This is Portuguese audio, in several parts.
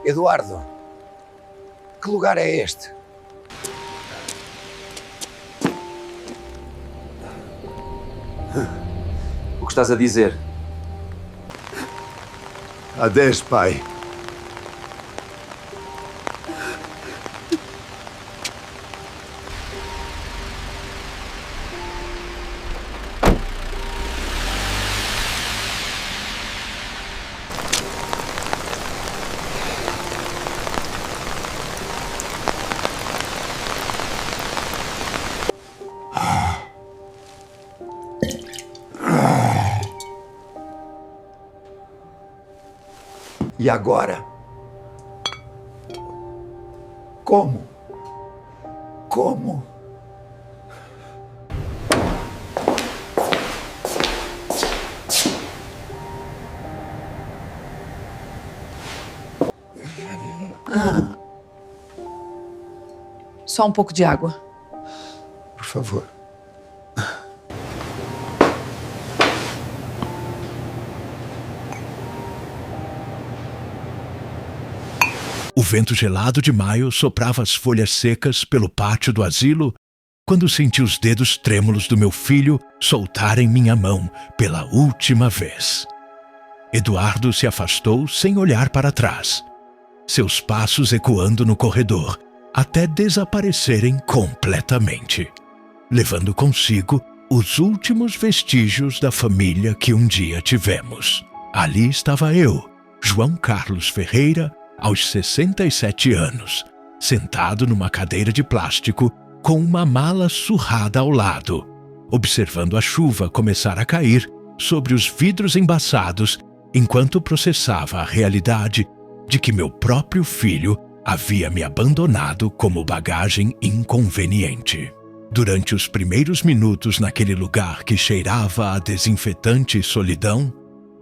Eduardo, que lugar é este? O que estás a dizer? Há 10, pai. E agora? Como? Como? Só um pouco de água. Por favor. O vento gelado de maio soprava as folhas secas pelo pátio do asilo quando senti os dedos trêmulos do meu filho soltarem minha mão pela última vez. Eduardo se afastou sem olhar para trás, seus passos ecoando no corredor até desaparecerem completamente, levando consigo os últimos vestígios da família que um dia tivemos. Ali estava eu, João Carlos Ferreira, aos 67 anos, sentado numa cadeira de plástico com uma mala surrada ao lado, observando a chuva começar a cair sobre os vidros embaçados enquanto processava a realidade de que meu próprio filho havia me abandonado como bagagem inconveniente. Durante os primeiros minutos naquele lugar que cheirava a desinfetante solidão,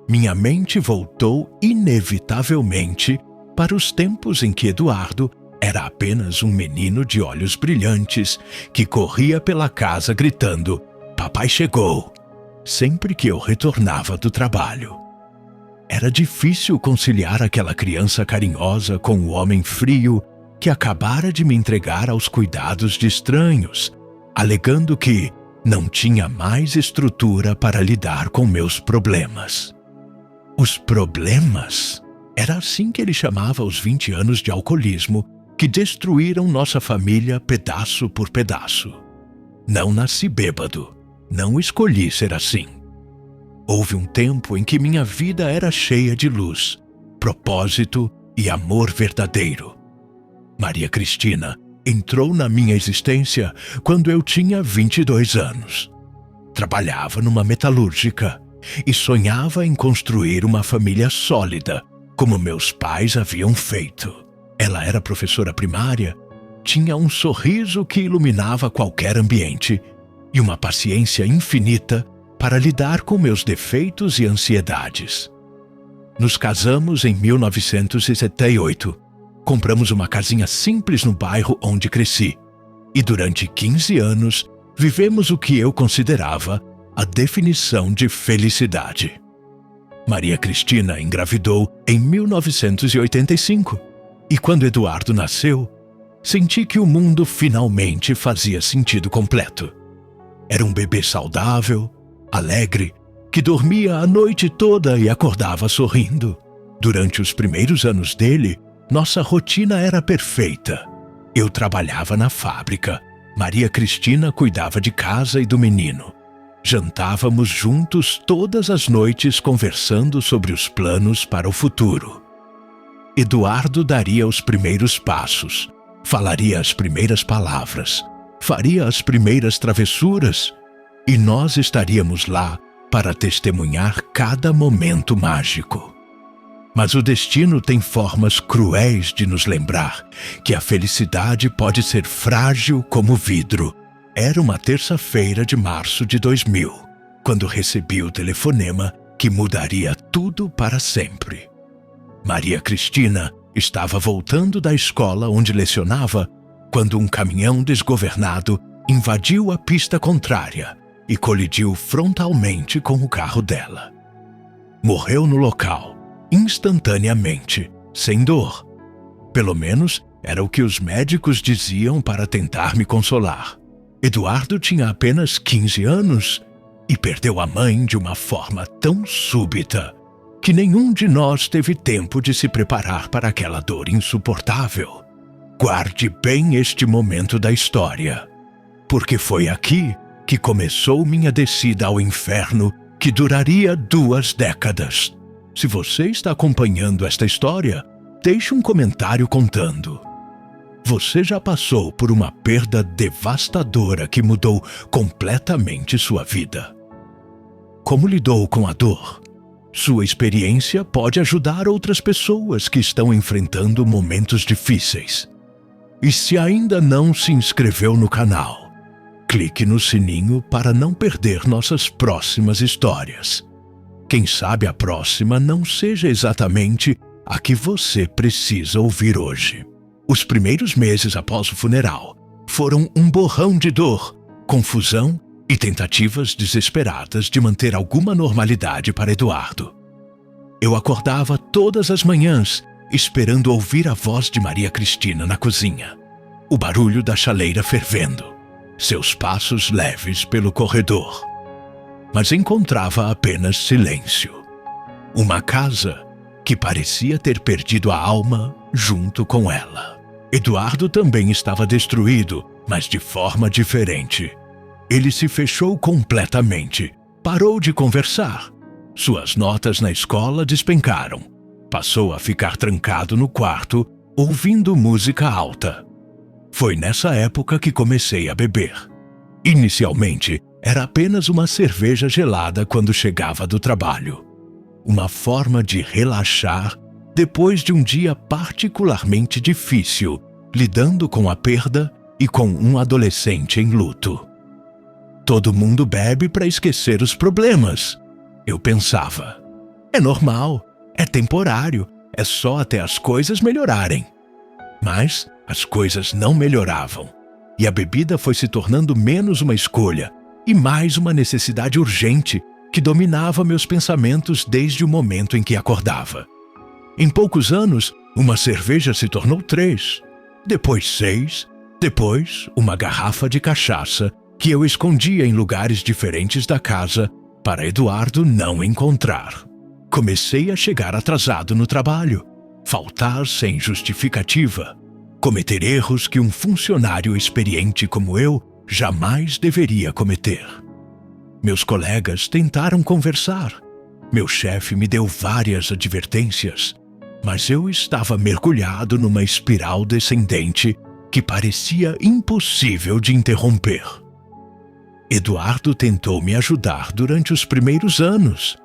minha mente voltou inevitavelmente para os tempos em que Eduardo era apenas um menino de olhos brilhantes que corria pela casa gritando "Papai chegou!" sempre que eu retornava do trabalho. Era difícil conciliar aquela criança carinhosa com o homem frio que acabara de me entregar aos cuidados de estranhos, alegando que não tinha mais estrutura para lidar com meus problemas. Os problemas? Era assim que ele chamava os 20 anos de alcoolismo que destruíram nossa família pedaço por pedaço. Não nasci bêbado, não escolhi ser assim. Houve um tempo em que minha vida era cheia de luz, propósito e amor verdadeiro. Maria Cristina entrou na minha existência quando eu tinha 22 anos. Trabalhava numa metalúrgica e sonhava em construir uma família sólida, como meus pais haviam feito. Ela era professora primária, tinha um sorriso que iluminava qualquer ambiente e uma paciência infinita para lidar com meus defeitos e ansiedades. Nos casamos em 1978. Compramos uma casinha simples no bairro onde cresci e durante 15 anos vivemos o que eu considerava a definição de felicidade. Maria Cristina engravidou em 1985 e quando Eduardo nasceu, senti que o mundo finalmente fazia sentido completo. Era um bebê saudável, alegre, que dormia a noite toda e acordava sorrindo. Durante os primeiros anos dele, nossa rotina era perfeita. Eu trabalhava na fábrica, Maria Cristina cuidava de casa e do menino. Jantávamos juntos todas as noites conversando sobre os planos para o futuro. Eduardo daria os primeiros passos, falaria as primeiras palavras, faria as primeiras travessuras e nós estaríamos lá para testemunhar cada momento mágico. Mas o destino tem formas cruéis de nos lembrar que a felicidade pode ser frágil como vidro. Era uma terça-feira de março de 2000, quando recebi o telefonema que mudaria tudo para sempre. Maria Cristina estava voltando da escola onde lecionava quando um caminhão desgovernado invadiu a pista contrária e colidiu frontalmente com o carro dela. Morreu no local, instantaneamente, sem dor, Pelo menos era o que os médicos diziam para tentar me consolar. Eduardo tinha apenas 15 anos e perdeu a mãe de uma forma tão súbita que nenhum de nós teve tempo de se preparar para aquela dor insuportável. Guarde bem este momento da história, porque foi aqui que começou minha descida ao inferno, que duraria 2 décadas. Se você está acompanhando esta história, deixe um comentário contando. Você já passou por uma perda devastadora que mudou completamente sua vida? Como lidou com a dor? Sua experiência pode ajudar outras pessoas que estão enfrentando momentos difíceis. E se ainda não se inscreveu no canal, clique no sininho para não perder nossas próximas histórias. Quem sabe a próxima não seja exatamente a que você precisa ouvir hoje. Os primeiros meses após o funeral foram um borrão de dor, confusão e tentativas desesperadas de manter alguma normalidade para Eduardo. Eu acordava todas as manhãs esperando ouvir a voz de Maria Cristina na cozinha, o barulho da chaleira fervendo, seus passos leves pelo corredor. Mas encontrava apenas silêncio. Uma casa que parecia ter perdido a alma junto com ela. Eduardo também estava destruído, mas de forma diferente. Ele se fechou completamente, parou de conversar. Suas notas na escola despencaram. Passou a ficar trancado no quarto, ouvindo música alta. Foi nessa época que comecei a beber. Inicialmente, era apenas uma cerveja gelada quando chegava do trabalho. Uma forma de relaxar depois de um dia particularmente difícil, lidando com a perda e com um adolescente em luto. Todo mundo bebe para esquecer os problemas, eu pensava. É normal, é temporário, é só até as coisas melhorarem. Mas as coisas não melhoravam, e a bebida foi se tornando menos uma escolha e mais uma necessidade urgente que dominava meus pensamentos desde o momento em que acordava. Em poucos anos, uma cerveja se tornou 3, depois 6, depois uma garrafa de cachaça que eu escondia em lugares diferentes da casa para Eduardo não encontrar. Comecei a chegar atrasado no trabalho, faltar sem justificativa, cometer erros que um funcionário experiente como eu jamais deveria cometer. Meus colegas tentaram conversar. Meu chefe me deu várias advertências, mas eu estava mergulhado numa espiral descendente que parecia impossível de interromper. Eduardo tentou me ajudar durante os primeiros anos,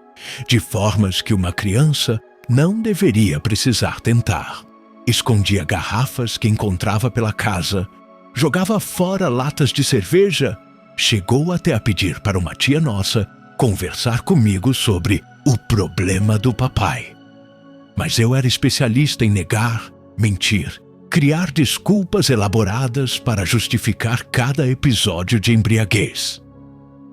de formas que uma criança não deveria precisar tentar. Escondia garrafas que encontrava pela casa, jogava fora latas de cerveja, chegou até a pedir para uma tia nossa conversar comigo sobre o problema do papai. Mas eu era especialista em negar, mentir, criar desculpas elaboradas para justificar cada episódio de embriaguez.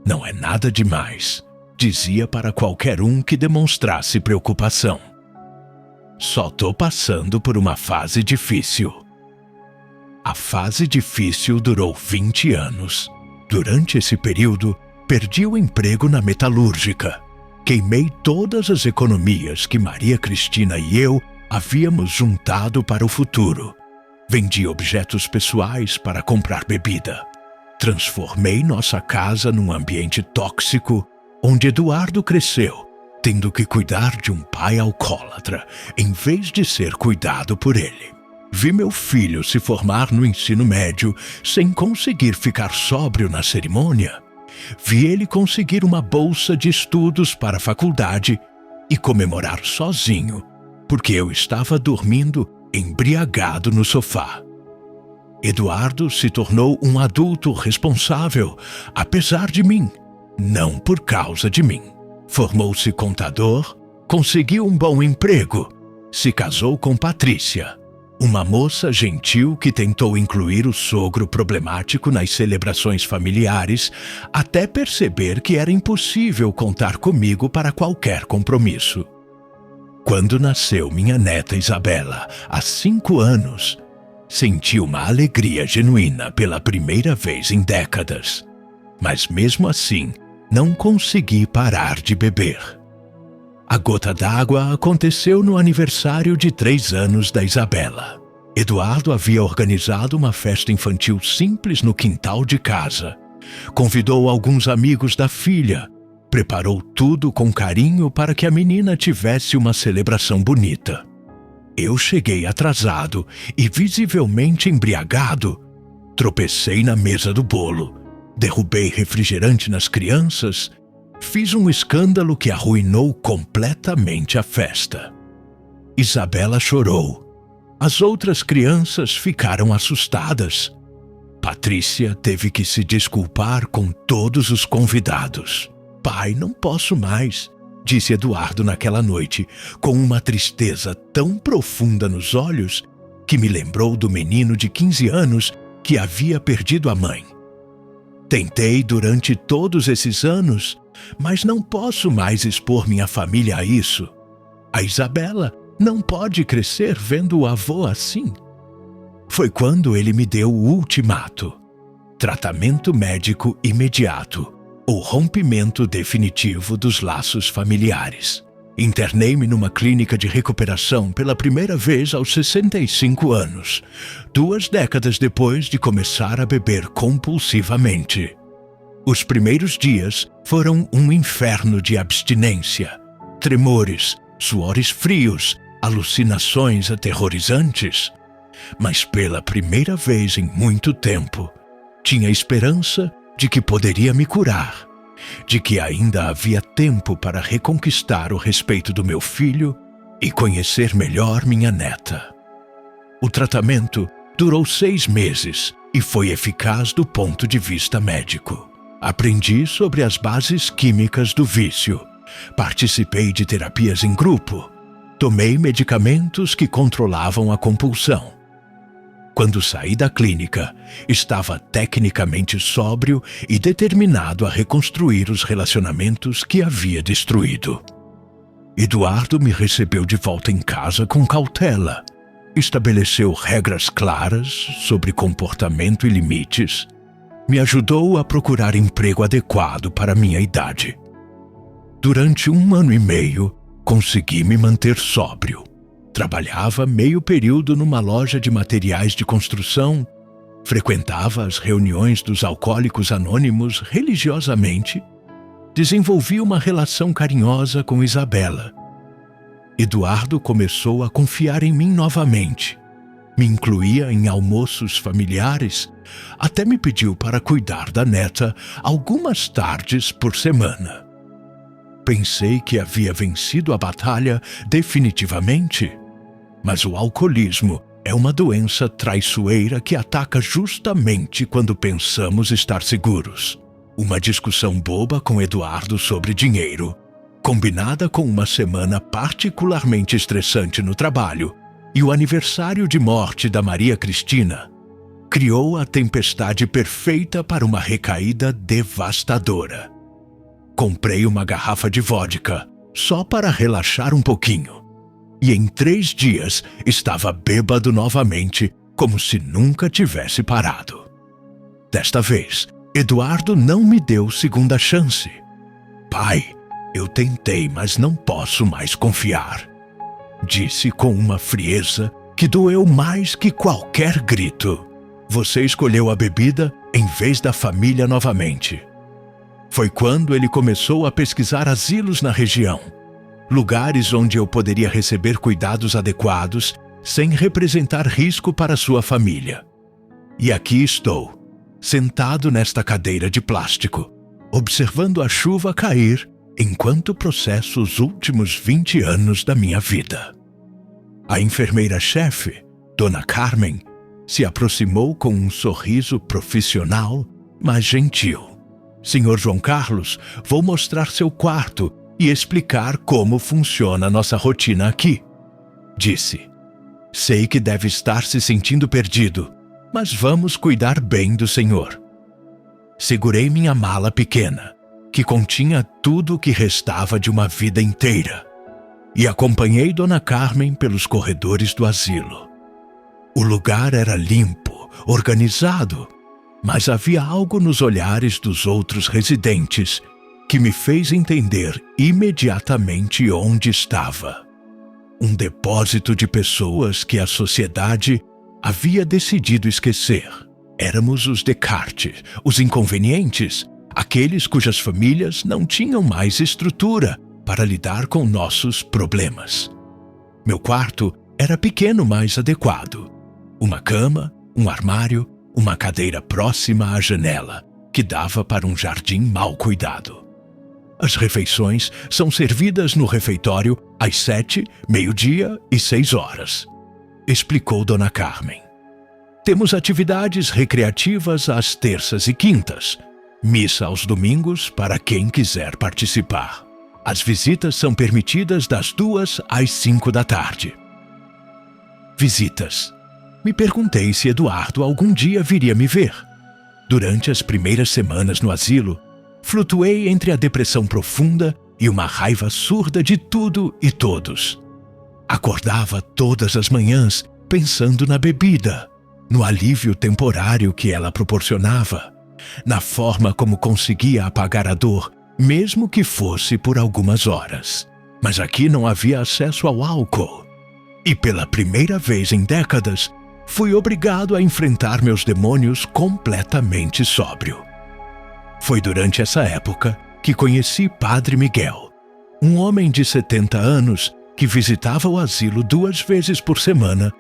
Não é nada demais, dizia para qualquer um que demonstrasse preocupação. Só tô passando por uma fase difícil. A fase difícil durou 20 anos. Durante esse período, perdi o emprego na metalúrgica. Queimei todas as economias que Maria Cristina e eu havíamos juntado para o futuro. Vendi objetos pessoais para comprar bebida. Transformei nossa casa num ambiente tóxico, onde Eduardo cresceu, tendo que cuidar de um pai alcoólatra, em vez de ser cuidado por ele. Vi meu filho se formar no ensino médio sem conseguir ficar sóbrio na cerimônia. Vi ele conseguir uma bolsa de estudos para a faculdade e comemorar sozinho, porque eu estava dormindo embriagado no sofá. Eduardo se tornou um adulto responsável, apesar de mim, não por causa de mim. Formou-se contador, conseguiu um bom emprego, se casou com Patrícia, uma moça gentil que tentou incluir o sogro problemático nas celebrações familiares, até perceber que era impossível contar comigo para qualquer compromisso. Quando nasceu minha neta Isabela, há 5 anos, senti uma alegria genuína pela primeira vez em décadas. Mas mesmo assim, não consegui parar de beber. A gota d'água aconteceu no aniversário de 3 anos da Isabela. Eduardo havia organizado uma festa infantil simples no quintal de casa. Convidou alguns amigos da filha. Preparou tudo com carinho para que a menina tivesse uma celebração bonita. Eu cheguei atrasado e visivelmente embriagado. Tropecei na mesa do bolo. Derrubei refrigerante nas crianças. Fiz um escândalo que arruinou completamente a festa. Isabela chorou. As outras crianças ficaram assustadas. Patrícia teve que se desculpar com todos os convidados. Pai, não posso mais, disse Eduardo naquela noite, com uma tristeza tão profunda nos olhos que me lembrou do menino de 15 anos que havia perdido a mãe. Tentei durante todos esses anos, mas não posso mais expor minha família a isso. A Isabela não pode crescer vendo o avô assim. Foi quando ele me deu o ultimato. Tratamento médico imediato. O rompimento definitivo dos laços familiares. Internei-me numa clínica de recuperação pela primeira vez aos 65 anos, 2 décadas depois de começar a beber compulsivamente. Os primeiros dias foram um inferno de abstinência, tremores, suores frios, alucinações aterrorizantes. Mas pela primeira vez em muito tempo, tinha esperança de que poderia me curar, de que ainda havia tempo para reconquistar o respeito do meu filho e conhecer melhor minha neta. O tratamento durou 6 meses e foi eficaz do ponto de vista médico. Aprendi sobre as bases químicas do vício, participei de terapias em grupo, tomei medicamentos que controlavam a compulsão. Quando saí da clínica, estava tecnicamente sóbrio e determinado a reconstruir os relacionamentos que havia destruído. Eduardo me recebeu de volta em casa com cautela. Estabeleceu regras claras sobre comportamento e limites. Me ajudou a procurar emprego adequado para minha idade. Durante 1 ano e meio, consegui me manter sóbrio. Trabalhava meio período numa loja de materiais de construção, frequentava as reuniões dos alcoólicos anônimos religiosamente, desenvolvi uma relação carinhosa com Isabela. Eduardo começou a confiar em mim novamente. Me incluía em almoços familiares, até me pediu para cuidar da neta algumas tardes por semana. Pensei que havia vencido a batalha definitivamente, mas o alcoolismo é uma doença traiçoeira que ataca justamente quando pensamos estar seguros. Uma discussão boba com Eduardo sobre dinheiro, combinada com uma semana particularmente estressante no trabalho e o aniversário de morte da Maria Cristina, criou a tempestade perfeita para uma recaída devastadora. Comprei uma garrafa de vodka, só para relaxar um pouquinho. E em 3 dias estava bêbado novamente, como se nunca tivesse parado. Desta vez, Eduardo não me deu segunda chance. Pai, eu tentei, mas não posso mais confiar, disse com uma frieza que doeu mais que qualquer grito. Você escolheu a bebida em vez da família novamente. Foi quando ele começou a pesquisar asilos na região. Lugares onde eu poderia receber cuidados adequados sem representar risco para sua família. E aqui estou, sentado nesta cadeira de plástico, observando a chuva cair enquanto processo os últimos 20 anos da minha vida. A enfermeira-chefe, Dona Carmen, se aproximou com um sorriso profissional, mas gentil. Senhor João Carlos, vou mostrar seu quarto e explicar como funciona nossa rotina aqui, disse. Sei que deve estar se sentindo perdido, mas vamos cuidar bem do senhor. Segurei minha mala pequena, que continha tudo o que restava de uma vida inteira. e acompanhei Dona Carmen pelos corredores do asilo. O lugar era limpo, organizado, mas havia algo nos olhares dos outros residentes que me fez entender imediatamente onde estava. Um depósito de pessoas que a sociedade havia decidido esquecer. Éramos os Descartes, os inconvenientes, aqueles cujas famílias não tinham mais estrutura para lidar com nossos problemas. Meu quarto era pequeno, mas adequado. Uma cama, um armário, uma cadeira próxima à janela, que dava para um jardim mal cuidado. As refeições são servidas no refeitório às 7, meio-dia e 6 horas, explicou Dona Carmen. Temos atividades recreativas às terças e quintas, missa aos domingos para quem quiser participar. As visitas são permitidas das 2 às 5 da tarde. Visitas. Me perguntei se Eduardo algum dia viria me ver. Durante as primeiras semanas no asilo, flutuei entre a depressão profunda e uma raiva surda de tudo e todos. Acordava todas as manhãs pensando na bebida, no alívio temporário que ela proporcionava, na forma como conseguia apagar a dor, mesmo que fosse por algumas horas. Mas aqui não havia acesso ao álcool. E pela primeira vez em décadas, fui obrigado a enfrentar meus demônios completamente sóbrio. Foi durante essa época que conheci Padre Miguel, um homem de 70 anos que visitava o asilo 2 vezes por semana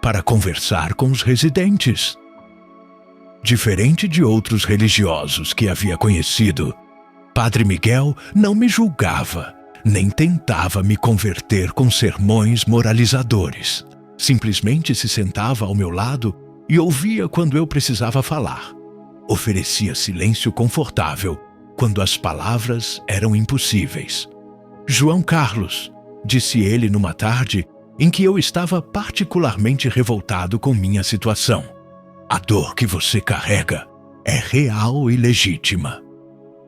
para conversar com os residentes. Diferente de outros religiosos que havia conhecido, Padre Miguel não me julgava, nem tentava me converter com sermões moralizadores. Simplesmente se sentava ao meu lado e ouvia quando eu precisava falar. Oferecia silêncio confortável quando as palavras eram impossíveis. João Carlos, disse ele numa tarde em que eu estava particularmente revoltado com minha situação. A dor que você carrega é real e legítima.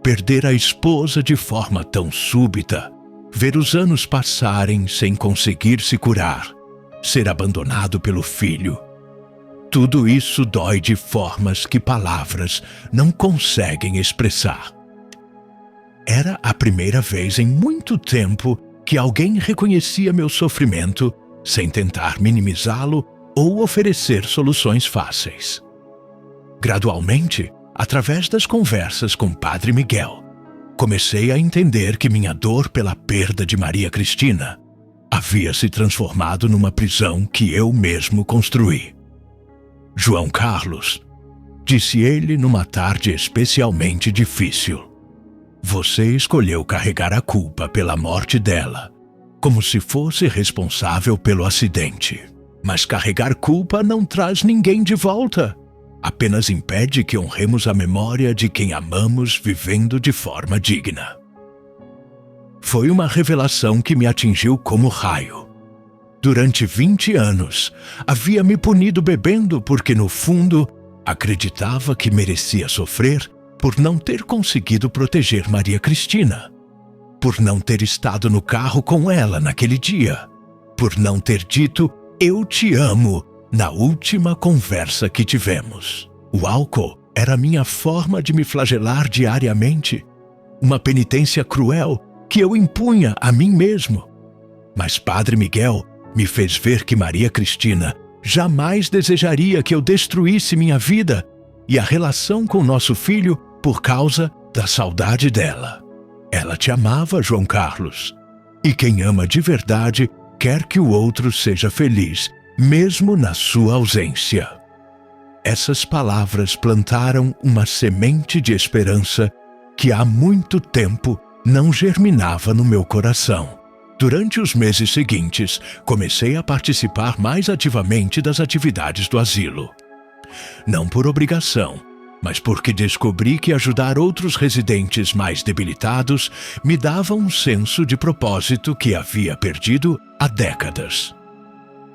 Perder a esposa de forma tão súbita, ver os anos passarem sem conseguir se curar, ser abandonado pelo filho. Tudo isso dói de formas que palavras não conseguem expressar. Era a primeira vez em muito tempo que alguém reconhecia meu sofrimento sem tentar minimizá-lo ou oferecer soluções fáceis. Gradualmente, através das conversas com Padre Miguel, comecei a entender que minha dor pela perda de Maria Cristina havia se transformado numa prisão que eu mesmo construí. João Carlos, disse ele numa tarde especialmente difícil, você escolheu carregar a culpa pela morte dela, como se fosse responsável pelo acidente. Mas carregar culpa não traz ninguém de volta. Apenas impede que honremos a memória de quem amamos vivendo de forma digna. Foi uma revelação que me atingiu como raio. Durante 20 anos, havia me punido bebendo porque, no fundo, acreditava que merecia sofrer por não ter conseguido proteger Maria Cristina, por não ter estado no carro com ela naquele dia, por não ter dito "eu te amo" na última conversa que tivemos. O álcool era minha forma de me flagelar diariamente, uma penitência cruel que eu impunha a mim mesmo. Mas Padre Miguel me fez ver que Maria Cristina jamais desejaria que eu destruísse minha vida e a relação com nosso filho por causa da saudade dela. Ela te amava, João Carlos. E quem ama de verdade quer que o outro seja feliz, mesmo na sua ausência. Essas palavras plantaram uma semente de esperança que há muito tempo não germinava no meu coração. Durante os meses seguintes, comecei a participar mais ativamente das atividades do asilo. Não por obrigação, mas porque descobri que ajudar outros residentes mais debilitados me dava um senso de propósito que havia perdido há décadas.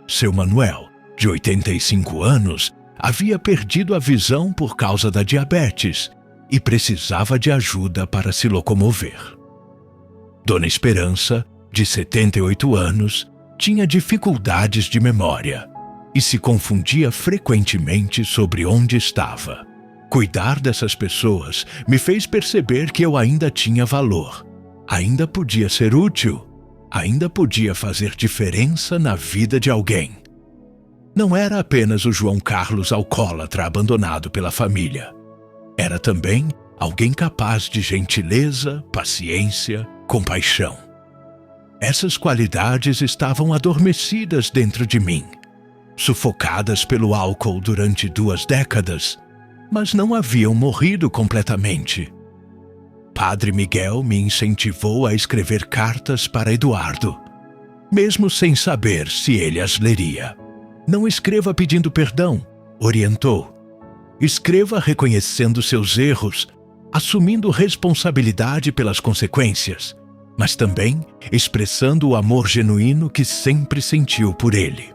Seu Manuel, de 85 anos, havia perdido a visão por causa da diabetes e precisava de ajuda para se locomover. Dona Esperança, de 78 anos, tinha dificuldades de memória e se confundia frequentemente sobre onde estava. Cuidar dessas pessoas me fez perceber que eu ainda tinha valor, ainda podia ser útil, ainda podia fazer diferença na vida de alguém. Não era apenas o João Carlos alcoólatra abandonado pela família. Era também alguém capaz de gentileza, paciência, compaixão. Essas qualidades estavam adormecidas dentro de mim, sufocadas pelo álcool durante 2 décadas, mas não haviam morrido completamente. Padre Miguel me incentivou a escrever cartas para Eduardo, mesmo sem saber se ele as leria. Não escreva pedindo perdão, orientou. Escreva reconhecendo seus erros, assumindo responsabilidade pelas consequências, mas também expressando o amor genuíno que sempre sentiu por ele.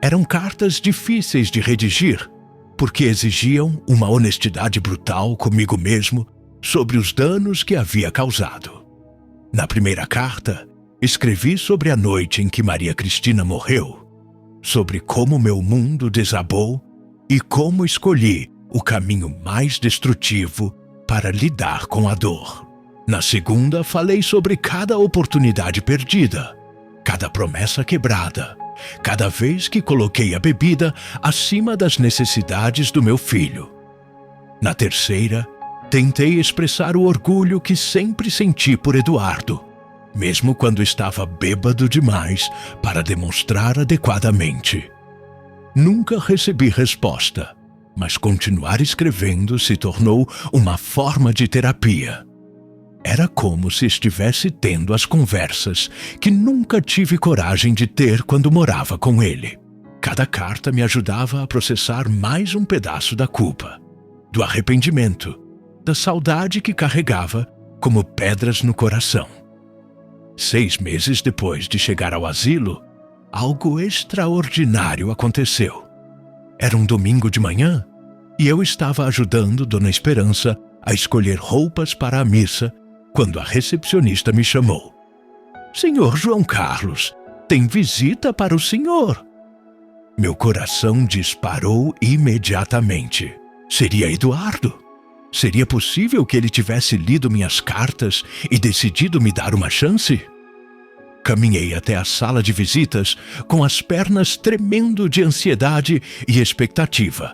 Eram cartas difíceis de redigir, porque exigiam uma honestidade brutal comigo mesmo sobre os danos que havia causado. Na primeira carta, escrevi sobre a noite em que Maria Cristina morreu, sobre como meu mundo desabou e como escolhi o caminho mais destrutivo para lidar com a dor. Na segunda, falei sobre cada oportunidade perdida, cada promessa quebrada, cada vez que coloquei a bebida acima das necessidades do meu filho. Na terceira, tentei expressar o orgulho que sempre senti por Eduardo, mesmo quando estava bêbado demais para demonstrar adequadamente. Nunca recebi resposta, mas continuar escrevendo se tornou uma forma de terapia. Era como se estivesse tendo as conversas que nunca tive coragem de ter quando morava com ele. Cada carta me ajudava a processar mais um pedaço da culpa, do arrependimento, da saudade que carregava como pedras no coração. 6 meses depois de chegar ao asilo, algo extraordinário aconteceu. Era um domingo de manhã e eu estava ajudando Dona Esperança a escolher roupas para a missa quando a recepcionista me chamou. "Senhor João Carlos, tem visita para o senhor." Meu coração disparou imediatamente. Seria Eduardo? Seria possível que ele tivesse lido minhas cartas e decidido me dar uma chance? Caminhei até a sala de visitas com as pernas tremendo de ansiedade e expectativa.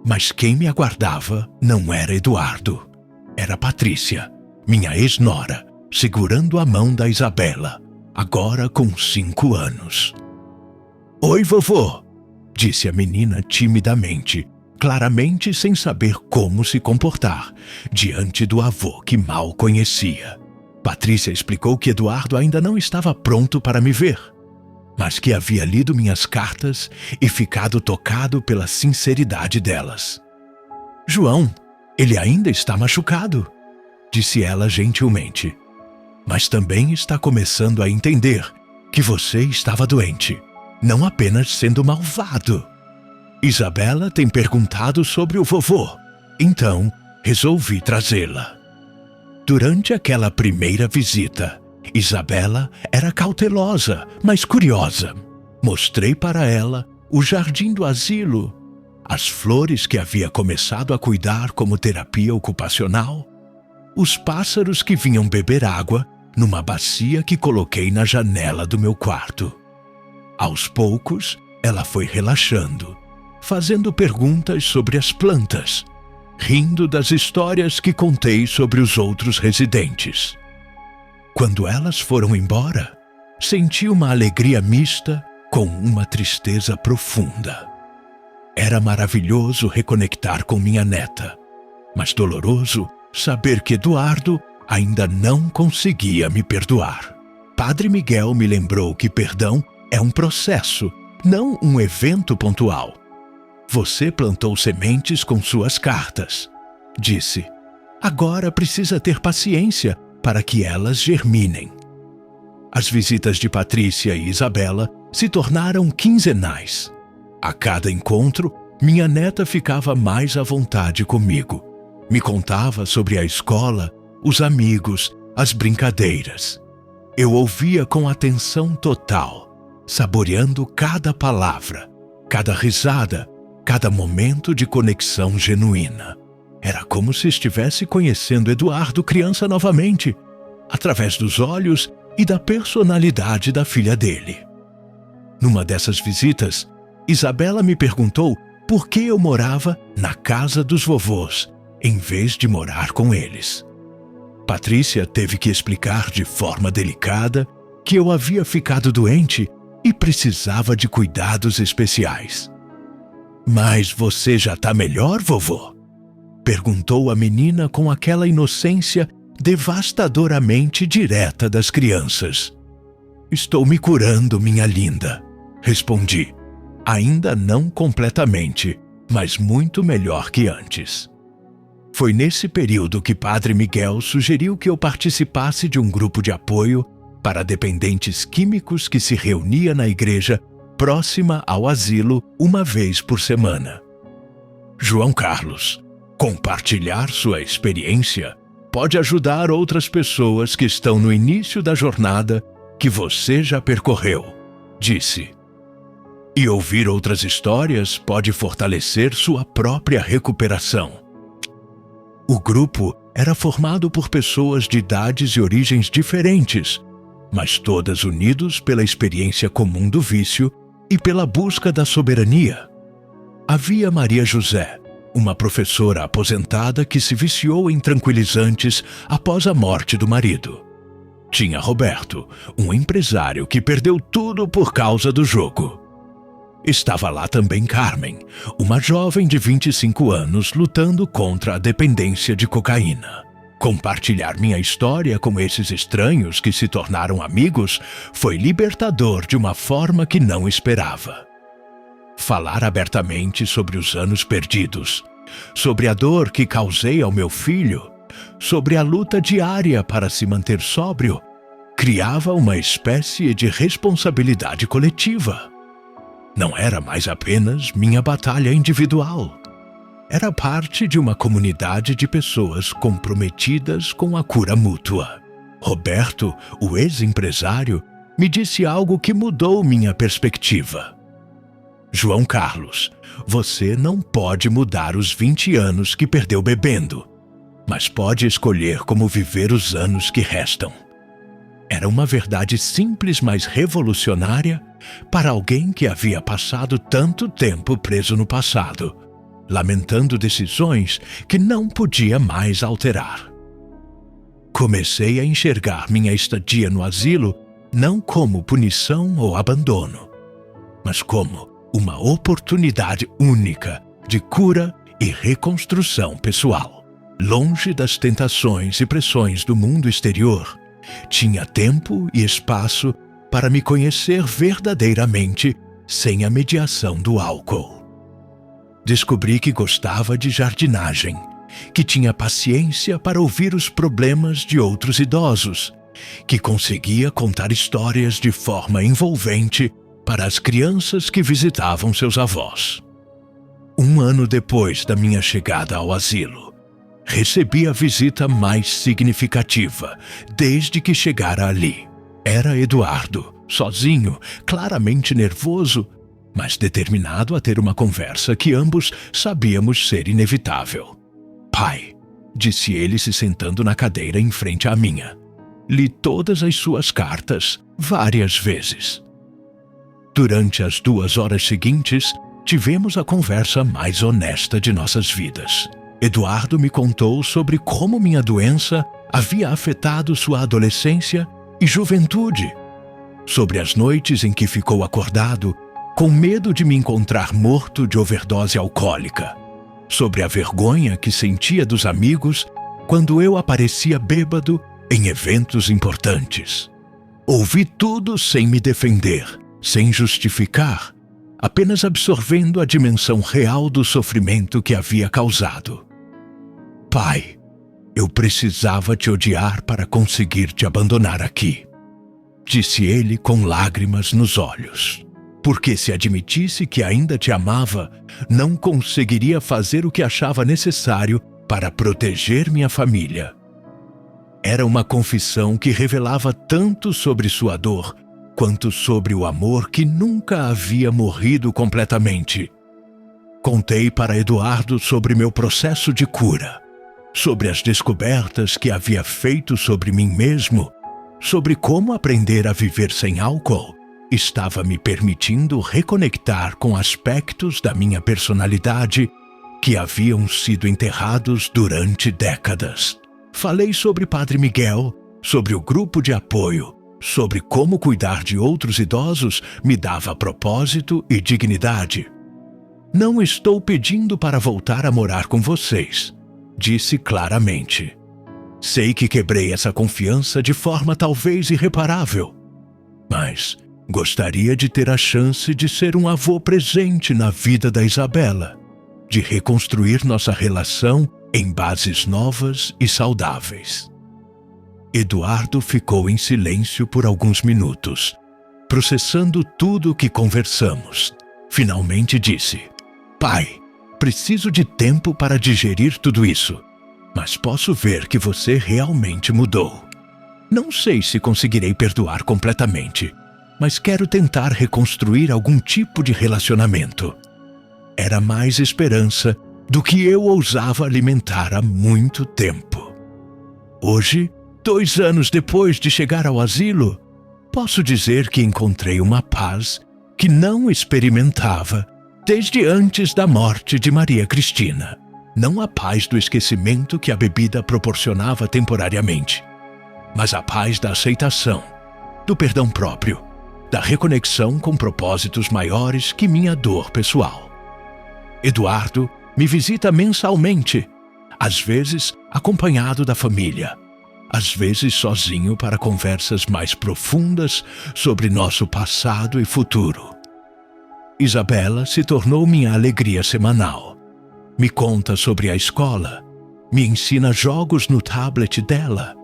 Mas quem me aguardava não era Eduardo. Era Patrícia, minha ex-nora, segurando a mão da Isabela, agora com 5 anos. "Oi, vovô", disse a menina timidamente, claramente sem saber como se comportar diante do avô que mal conhecia. Patrícia explicou que Eduardo ainda não estava pronto para me ver, mas que havia lido minhas cartas e ficado tocado pela sinceridade delas. "João, ele ainda está machucado", disse ela gentilmente, "mas também está começando a entender que você estava doente, não apenas sendo malvado. Isabela tem perguntado sobre o vovô, então resolvi trazê-la." Durante aquela primeira visita, Isabela era cautelosa, mas curiosa. Mostrei para ela o jardim do asilo, as flores que havia começado a cuidar como terapia ocupacional, os pássaros que vinham beber água numa bacia que coloquei na janela do meu quarto. Aos poucos, ela foi relaxando, fazendo perguntas sobre as plantas, rindo das histórias que contei sobre os outros residentes. Quando elas foram embora, senti uma alegria mista com uma tristeza profunda. Era maravilhoso reconectar com minha neta, mas doloroso saber que Eduardo ainda não conseguia me perdoar. Padre Miguel me lembrou que perdão é um processo, não um evento pontual. "Você plantou sementes com suas cartas", disse. "Agora precisa ter paciência para que elas germinem." As visitas de Patrícia e Isabela se tornaram quinzenais. A cada encontro, minha neta ficava mais à vontade comigo. Me contava sobre a escola, os amigos, as brincadeiras. Eu ouvia com atenção total, saboreando cada palavra, cada risada, cada momento de conexão genuína. Era como se estivesse conhecendo Eduardo criança novamente, através dos olhos e da personalidade da filha dele. Numa dessas visitas, Isabela me perguntou por que eu morava na casa dos vovôs, em vez de morar com eles. Patrícia teve que explicar de forma delicada que eu havia ficado doente e precisava de cuidados especiais. "Mas você já está melhor, vovô?" perguntou a menina com aquela inocência devastadoramente direta das crianças. "Estou me curando, minha linda", respondi. "Ainda não completamente, mas muito melhor que antes." Foi nesse período que Padre Miguel sugeriu que eu participasse de um grupo de apoio para dependentes químicos que se reunia na igreja próxima ao asilo uma vez por semana. João Carlos, compartilhar sua experiência pode ajudar outras pessoas que estão no início da jornada que você já percorreu, disse. E ouvir outras histórias pode fortalecer sua própria recuperação. O grupo era formado por pessoas de idades e origens diferentes, mas todas unidas pela experiência comum do vício e pela busca da soberania. Havia Maria José, uma professora aposentada que se viciou em tranquilizantes após a morte do marido. Tinha Roberto, um empresário que perdeu tudo por causa do jogo. Estava lá também Carmen, uma jovem de 25 anos lutando contra a dependência de cocaína. Compartilhar minha história com esses estranhos que se tornaram amigos foi libertador de uma forma que não esperava. Falar abertamente sobre os anos perdidos, sobre a dor que causei ao meu filho, sobre a luta diária para se manter sóbrio, criava uma espécie de responsabilidade coletiva. Não era mais apenas minha batalha individual. Era parte de uma comunidade de pessoas comprometidas com a cura mútua. Roberto, o ex-empresário, me disse algo que mudou minha perspectiva. "João Carlos, você não pode mudar os 20 anos que perdeu bebendo, mas pode escolher como viver os anos que restam." Era uma verdade simples, mas revolucionária para alguém que havia passado tanto tempo preso no passado, lamentando decisões que não podia mais alterar. Comecei a enxergar minha estadia no asilo não como punição ou abandono, mas como uma oportunidade única de cura e reconstrução pessoal. Longe das tentações e pressões do mundo exterior, tinha tempo e espaço para me conhecer verdadeiramente sem a mediação do álcool. Descobri que gostava de jardinagem, que tinha paciência para ouvir os problemas de outros idosos, que conseguia contar histórias de forma envolvente para as crianças que visitavam seus avós. 1 ano depois da minha chegada ao asilo, recebi a visita mais significativa desde que chegara ali. Era Eduardo, sozinho, claramente nervoso, mas determinado a ter uma conversa que ambos sabíamos ser inevitável. "Pai", disse ele se sentando na cadeira em frente à minha. "Li todas as suas cartas, várias vezes." Durante as 2 horas seguintes, tivemos a conversa mais honesta de nossas vidas. Eduardo me contou sobre como minha doença havia afetado sua adolescência e juventude, sobre as noites em que ficou acordado com medo de me encontrar morto de overdose alcoólica, sobre a vergonha que sentia dos amigos quando eu aparecia bêbado em eventos importantes. Ouvi tudo sem me defender, sem justificar, apenas absorvendo a dimensão real do sofrimento que havia causado. "Pai, eu precisava te odiar para conseguir te abandonar aqui", disse ele com lágrimas nos olhos. "Porque se admitisse que ainda te amava, não conseguiria fazer o que achava necessário para proteger minha família." Era uma confissão que revelava tanto sobre sua dor, quanto sobre o amor que nunca havia morrido completamente. Contei para Eduardo sobre meu processo de cura, sobre as descobertas que havia feito sobre mim mesmo, sobre como aprender a viver sem álcool estava me permitindo reconectar com aspectos da minha personalidade que haviam sido enterrados durante décadas. Falei sobre Padre Miguel, sobre o grupo de apoio, sobre como cuidar de outros idosos me dava propósito e dignidade. Não estou pedindo para voltar a morar com vocês, disse claramente. Sei que quebrei essa confiança de forma talvez irreparável, mas gostaria de ter a chance de ser um avô presente na vida da Isabela, de reconstruir nossa relação em bases novas e saudáveis. Eduardo ficou em silêncio por alguns minutos, processando tudo o que conversamos. Finalmente disse: Pai, preciso de tempo para digerir tudo isso, mas posso ver que você realmente mudou. Não sei se conseguirei perdoar completamente, mas quero tentar reconstruir algum tipo de relacionamento. Era mais esperança do que eu ousava alimentar há muito tempo. Hoje, 2 anos depois de chegar ao asilo, posso dizer que encontrei uma paz que não experimentava desde antes da morte de Maria Cristina. Não a paz do esquecimento que a bebida proporcionava temporariamente, mas a paz da aceitação, do perdão próprio, da reconexão com propósitos maiores que minha dor pessoal. Eduardo me visita mensalmente, às vezes acompanhado da família, às vezes sozinho para conversas mais profundas sobre nosso passado e futuro. Isabela se tornou minha alegria semanal. Me conta sobre a escola, me ensina jogos no tablet dela,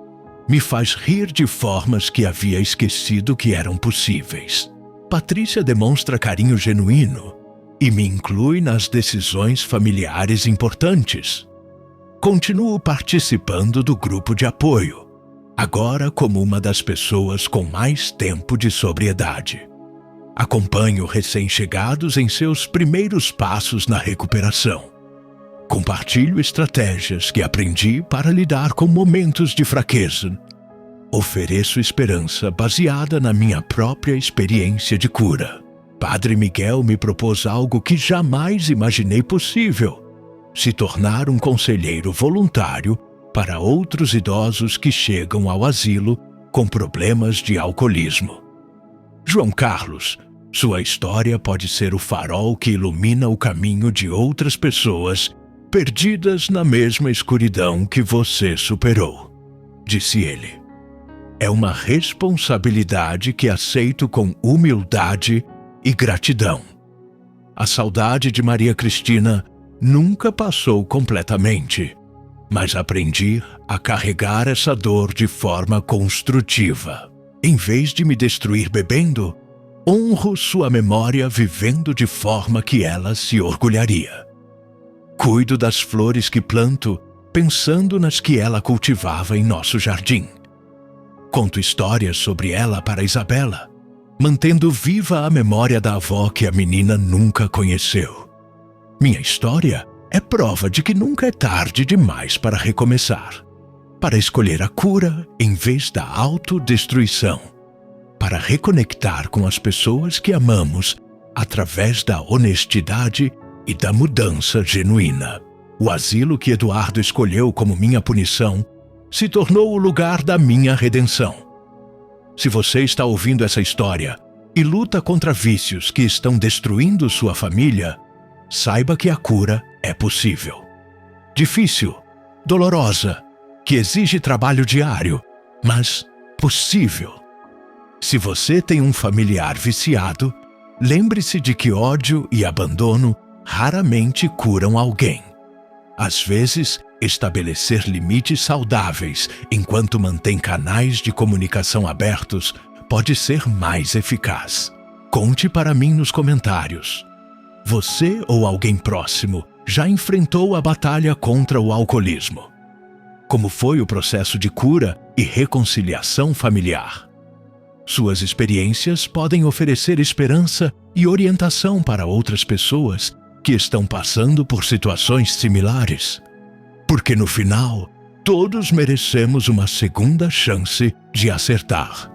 me faz rir de formas que havia esquecido que eram possíveis. Patrícia demonstra carinho genuíno e me inclui nas decisões familiares importantes. Continuo participando do grupo de apoio, agora como uma das pessoas com mais tempo de sobriedade. Acompanho recém-chegados em seus primeiros passos na recuperação. Compartilho estratégias que aprendi para lidar com momentos de fraqueza. Ofereço esperança baseada na minha própria experiência de cura. Padre Miguel me propôs algo que jamais imaginei possível: se tornar um conselheiro voluntário para outros idosos que chegam ao asilo com problemas de alcoolismo. João Carlos, sua história pode ser o farol que ilumina o caminho de outras pessoas perdidas na mesma escuridão que você superou, disse ele. É uma responsabilidade que aceito com humildade e gratidão. A saudade de Maria Cristina nunca passou completamente, mas aprendi a carregar essa dor de forma construtiva. Em vez de me destruir bebendo, honro sua memória vivendo de forma que ela se orgulharia. Cuido das flores que planto, pensando nas que ela cultivava em nosso jardim. Conto histórias sobre ela para Isabela, mantendo viva a memória da avó que a menina nunca conheceu. Minha história é prova de que nunca é tarde demais para recomeçar, para escolher a cura em vez da autodestruição, para reconectar com as pessoas que amamos através da honestidade e da mudança genuína. O asilo que Eduardo escolheu como minha punição se tornou o lugar da minha redenção. Se você está ouvindo essa história e luta contra vícios que estão destruindo sua família, saiba que a cura é possível. Difícil, dolorosa, que exige trabalho diário, mas possível. Se você tem um familiar viciado, lembre-se de que ódio e abandono raramente curam alguém. Às vezes, estabelecer limites saudáveis enquanto mantém canais de comunicação abertos pode ser mais eficaz. Conte para mim nos comentários. Você ou alguém próximo já enfrentou a batalha contra o alcoolismo? Como foi o processo de cura e reconciliação familiar. Suas experiências podem oferecer esperança e orientação para outras pessoas que estão passando por situações similares. Porque no final, todos merecemos uma segunda chance de acertar.